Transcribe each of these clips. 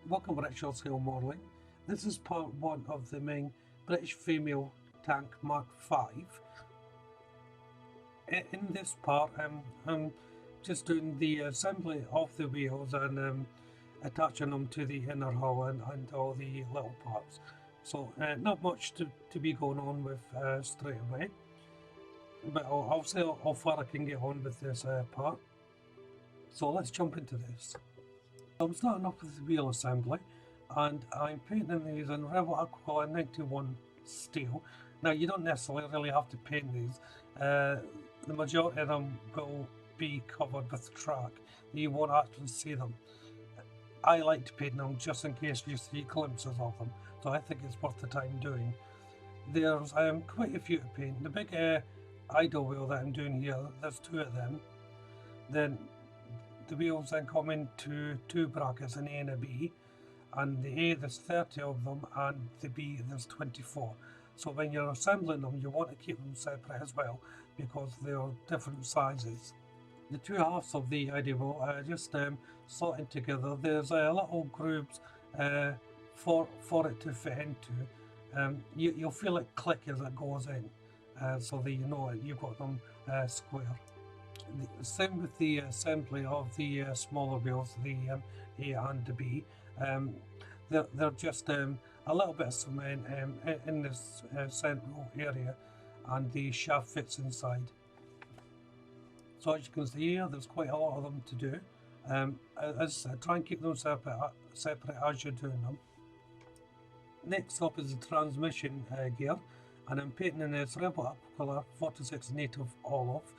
Welcome to British Scale Modelling. This is part 1 of the MENG British Female Tank Mark V. In this part, I'm just doing the assembly of the wheels and attaching them to the inner hull and all the little parts. So not much to be going on with straight away, but I'll see how far I can get on with this part. So let's jump into this. I'm starting off with the wheel assembly, and I'm painting these in Revit Aquila 91 steel. Now you don't necessarily really have to paint these. The majority of them will be covered with track. You won't actually see them. I like to paint them just in case you see glimpses of them, so I think it's worth the time doing. There's quite a few to paint. The big idle wheel that I'm doing here, there's 2 of them. Then the wheels then come into 2 brackets, an A and a B, and the A there's 30 of them and the B there's 24. So when you're assembling them you want to keep them separate as well because they're different sizes. The 2 halves of the idea wheel are just slotted together. There's little grooves for it to fit into. You'll feel it click as it goes in, so that you know you've got them square. Same with the assembly of the smaller wheels, the A and the B. They're just a little bit of cement in this central area, and the shaft fits inside. So as you can see here, there's quite a lot of them to do. Try and keep them separate as you're doing them. Next up is the transmission gear, and I'm painting in this Revit Aquila 46 Native Olive.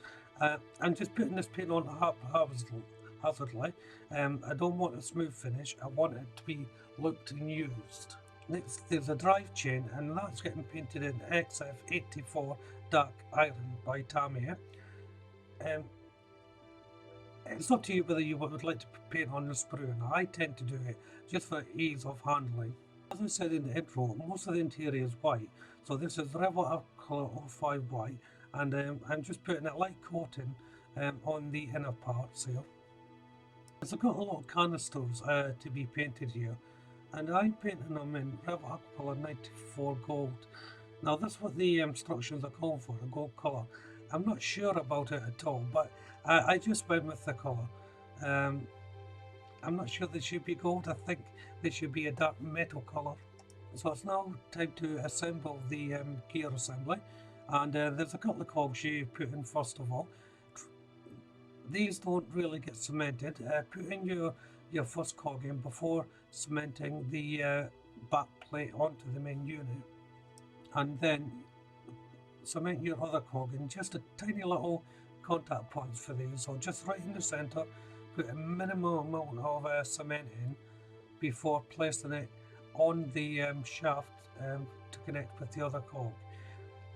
I'm just putting this paint on haphazardly. I don't want a smooth finish, I want it to be looked and used. Next there's a drive chain, and that's getting painted in XF84 Dark Iron by Tamiya. It's up to you whether you would like to paint on the sprue. Now I tend to do it just for ease of handling. As I said in the intro, most of the interior is white, so this is Revit Aquila 05 white. And I'm just putting a light coating on the inner parts here. So I've got a lot of canisters to be painted here, and I'm painting them in Revit Aquila 94 gold. Now that's what the instructions are calling for, a gold colour. I'm not sure about it at all, but I just went with the colour. I'm not sure they should be gold, I think they should be a dark metal colour. So it's now time to assemble the gear assembly. And there's a couple of cogs you put in first of all. These don't really get cemented. Put in your first cog in before cementing the back plate onto the main unit. And then cement your other cog in, just a tiny little contact points for these. So just right in the centre, put a minimal amount of cement in before placing it on the shaft to connect with the other cog.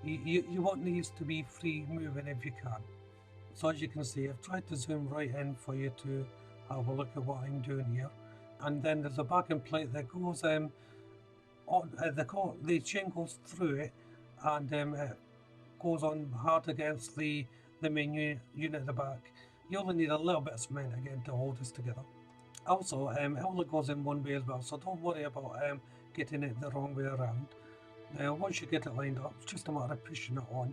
You want these to be free moving if you can. So as you can see, I've tried to zoom right in for you to have a look at what I'm doing here. And then there's a backing plate that goes on, the chain goes through it, and it goes on hard against the main unit at the back. You only need a little bit of cement again to hold this together. Also, it only goes in one way as well, so don't worry about getting it the wrong way around. Now once you get it lined up, it's just a matter of pushing it on.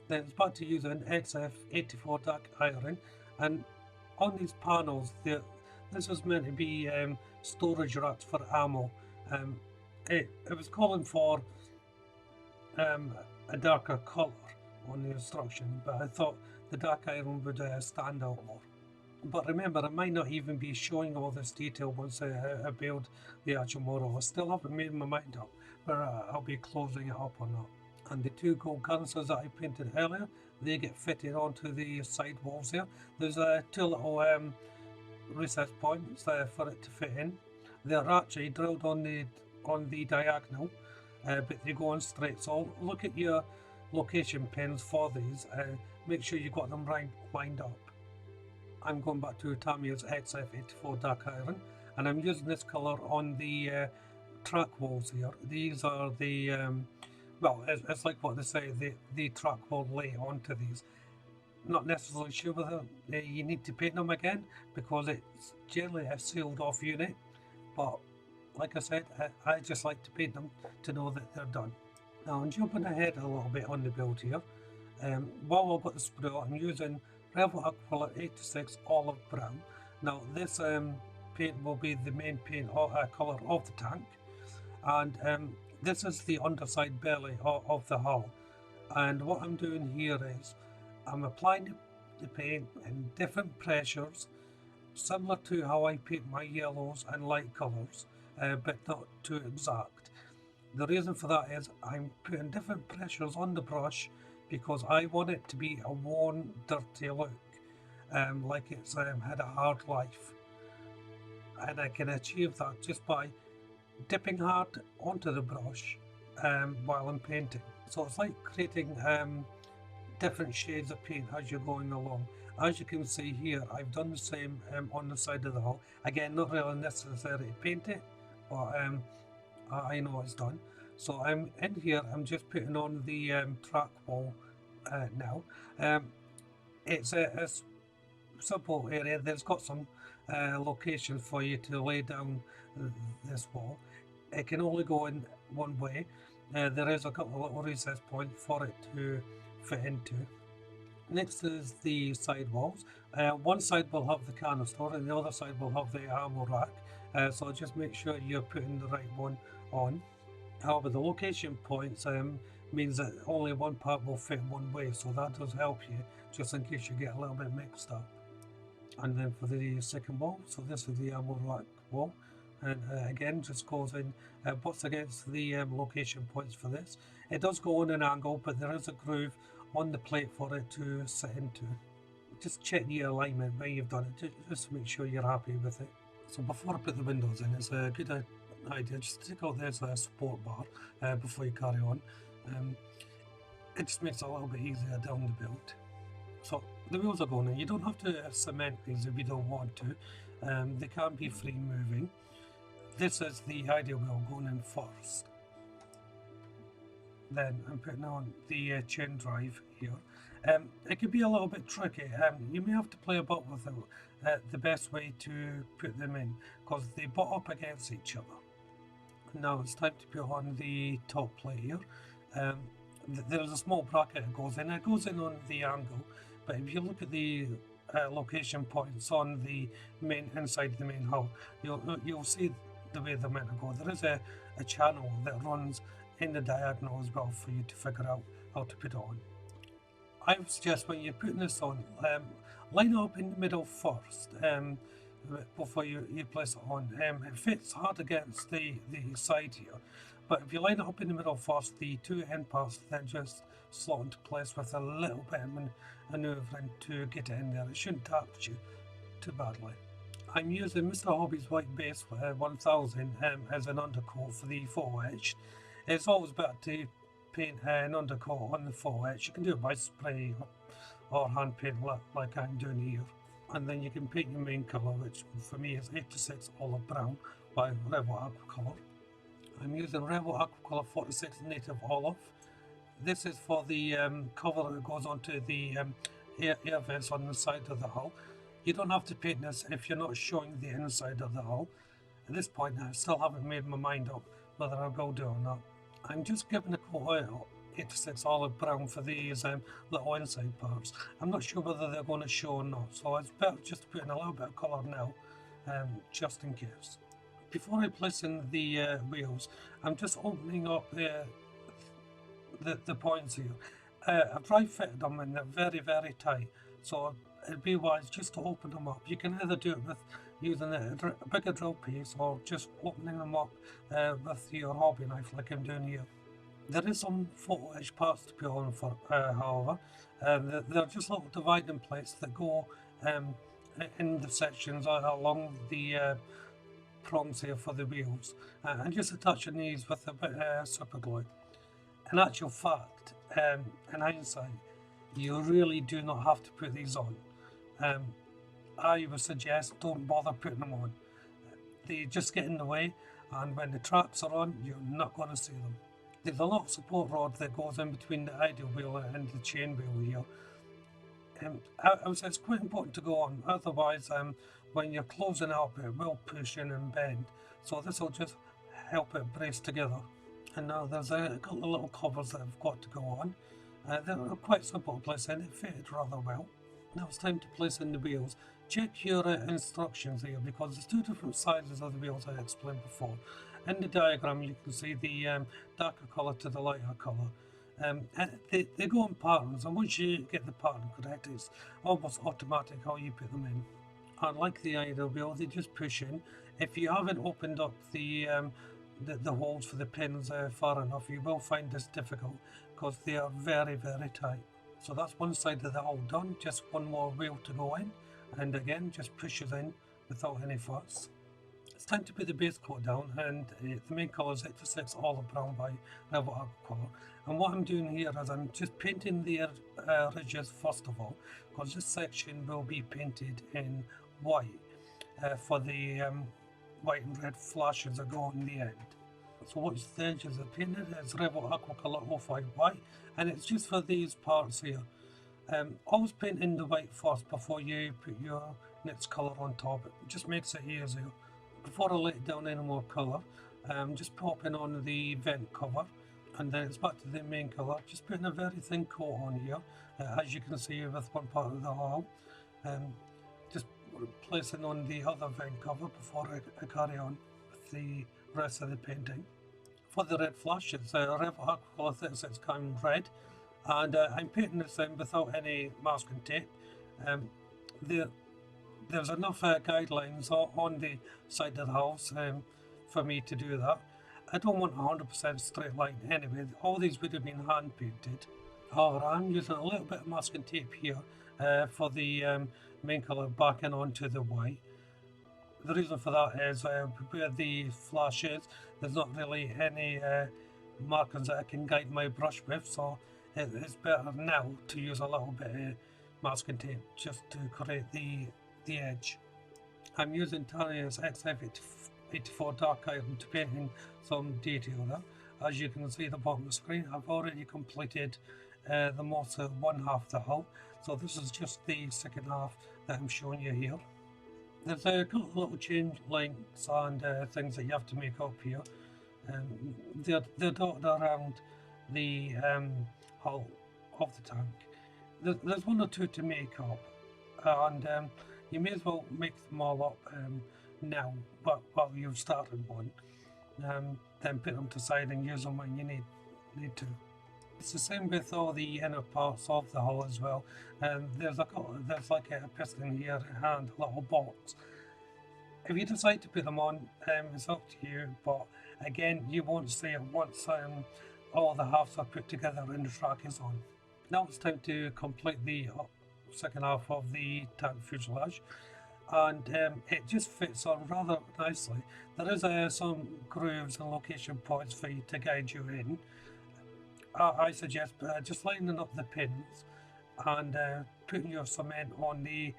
Then it's back to using XF84 Dark Iron, and on these panels, this was meant to be storage racks for ammo. It was calling for a darker colour on the instruction, but I thought the dark iron would stand out more. But remember, I might not even be showing all this detail once I build the actual model. I still haven't made my mind up whether I'll be closing it up or not. And the 2 gold canisters that I painted earlier, they get fitted onto the side walls here. There's 2 little recess points there for it to fit in. They're actually drilled on the diagonal, but they go on straight. So look at your location pins for these. Make sure you got them lined up. I'm going back to Tamiya's XF84 Dark Iron, and I'm using this colour on the track walls here. These are the, well, it's like what they say, the track will lay onto these. Not necessarily sure whether you need to paint them again, because it's generally a sealed off unit, but like I said, I just like to paint them to know that they're done. Now I'm jumping ahead a little bit on the build here. While I've got the sprue, I'm using Revel Aquarelle 86 Olive Brown. Now this paint will be the main paint colour of the tank, and this is the underside belly of the hull. And what I'm doing here is I'm applying the paint in different pressures, similar to how I paint my yellows and light colours, but not too exact. The reason for that is I'm putting different pressures on the brush because I want it to be a worn, dirty look, like it's had a hard life. And I can achieve that just by dipping hard onto the brush while I'm painting. So it's like creating different shades of paint as you're going along. As you can see here, I've done the same on the side of the hull. Again, not really necessary to paint it, but I know it's done. So I'm in here, I'm just putting on the track wall now. It's a simple area. There's got some locations for you to lay down this wall. It can only go in one way. There is a couple of little recess points for it to fit into. Next is the side walls. One side will have the canister and the other side will have the ammo rack. So just make sure you're putting the right one on. However, the location points means that only one part will fit one way, so that does help you just in case you get a little bit mixed up. And then for the second wall, so this is the ammo rack wall, and again just goes in butts against the location points for this. It does go on an angle, but there is a groove on the plate for it to sit into. Just check the alignment when you've done it, just to make sure you're happy with it. So before I put the windows in, it's a good idea just to take out this support bar before you carry on. It just makes it a little bit easier down the build. So the wheels are going in. You don't have to cement these if you don't want to. They can be free moving. This is the ideal wheel going in first. Then I'm putting on the chain drive here. It could be a little bit tricky. You may have to play about with it, the best way to put them in, because they butt up against each other. Now it's time to put on the top plate here. There's a small bracket that goes in. It goes in on the angle, but if you look at the location points on the main inside the main hull, you'll see the way they're meant to go. There is a channel that runs in the diagonal as well for you to figure out how to put it on. I would suggest when you're putting this on, line it up in the middle first before you place it on. It fits hard against the side here, but if you line it up in the middle first, the two end parts then just slot into place with a little bit of manoeuvring to get it in there. It shouldn't touch you too badly. I'm using Mr. Hobby's White Base 1000 as an undercoat for the photo etch. It's always better to paint an undercoat on the photo etch. You can do it by spray or hand paint like I'm doing here. And then you can paint your main colour, which for me is 86 Olive Brown by Revel Aquacolor. I'm using Revel Aquacolor 46 Native Olive. This is for the cover that goes onto the air vents on the side of the hull. You don't have to paint this if you're not showing the inside of the hull. At this point I still haven't made my mind up whether I will do or not. I'm just giving a coat of 86 Olive Brown for these little inside parts. I'm not sure whether they're going to show or not, so it's better just to put in a little bit of colour now, just in case. Before I place in the wheels, I'm just opening up the points here. I've dry fitted them and they're very, very tight, so it'd be wise just to open them up. You can either do it with using a bigger drill piece or just opening them up with your hobby knife like I'm doing here. There is some photo etch parts to put on for, however. They're just little dividing plates that go in the sections along the prongs here for the wheels, and just attaching these with a bit of super glue. In actual fact, in hindsight, you really do not have to put these on. I would suggest don't bother putting them on. They just get in the way, and when the traps are on, you're not going to see them. There's a lot of support rod that goes in between the idle wheel and the chain wheel here. I would say it's quite important to go on, otherwise when you're closing up it will push in and bend. So this will just help it brace together. And now there's a couple of little covers that have got to go on. They're quite simple to place in, it fitted rather well. Now it's time to place in the wheels. Check your instructions here, because there's two different sizes of the wheels I explained before. In the diagram you can see the darker colour to the lighter colour. They go in patterns, and once you get the pattern correct, it's almost automatic how you put them in. Unlike the idle wheel, they just push in. If you haven't opened up the holes for the pins far enough, you will find this difficult because they are very, very tight. So that's one side of the hull done, just one more wheel to go in, and again just pushes in without any fuss. It's time to put the base coat down, and the main colour is 86 Olive Brown by Revit Aquacolor. And what I'm doing here is I'm just painting the ridges first of all, because this section will be painted in white for the white and red flashes that go on the end. So what's the edges are painted is Revit Aquacolor 05 white, and it's just for these parts here. Always paint in the white first before you put your next colour on top. It just makes it easier. Before I lay down any more colour, just popping on the vent cover, and then it's back to the main colour. Just putting a very thin coat on here, as you can see with one part of the hull. Just placing on the other vent cover before I carry on with the rest of the painting. For the red flash, it's Revit Aquacolor 36 Cam Red, and I'm painting this in without any masking tape. There's enough guidelines on the side of the house for me to do that. I don't want 100% straight line anyway. All these would have been hand painted. However, I'm using a little bit of masking tape here for the main colour backing onto the white. The reason for that is where the flash is, there's not really any markings that I can guide my brush with, so it's better now to use a little bit of masking tape just to create the edge. I'm using Tamiya's XF84 dark iron to paint in some detail there. As you can see at the bottom of the screen, I've already completed the most of one half of the hull, so this is just the second half that I'm showing you here. There's a couple of little change lengths and things that you have to make up here. They're dotted around the hull of the tank. There's one or two to make up, and you may as well make them all up now, but while you've started one. Then put them to side and use them when you need to. It's the same with all the inner parts of the hull as well. There's like a piston here and little bolts. If you decide to put them on, it's up to you, but again, you won't see it once all the halves are put together and the track is on. Now it's time to complete the second half of the tank fuselage, and it just fits on rather nicely. There is some grooves and location points for you to guide you in. I suggest just lining up the pins and putting your cement on the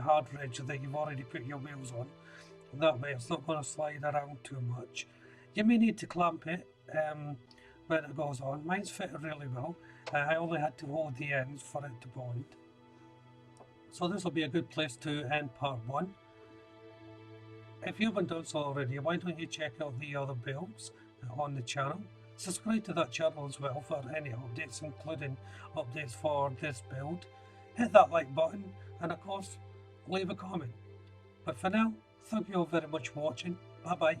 hard ridge that you've already put your wheels on. That way it's not going to slide around too much. You may need to clamp it when it goes on. Mine's fitted really well. I only had to hold the ends for it to bond. So this will be a good place to end part 1. If you haven't done so already, why don't you check out the other builds on the channel. Subscribe to that channel as well for any updates, including updates for this build. Hit that like button and of course leave a comment. But for now, thank you all very much for watching. Bye bye.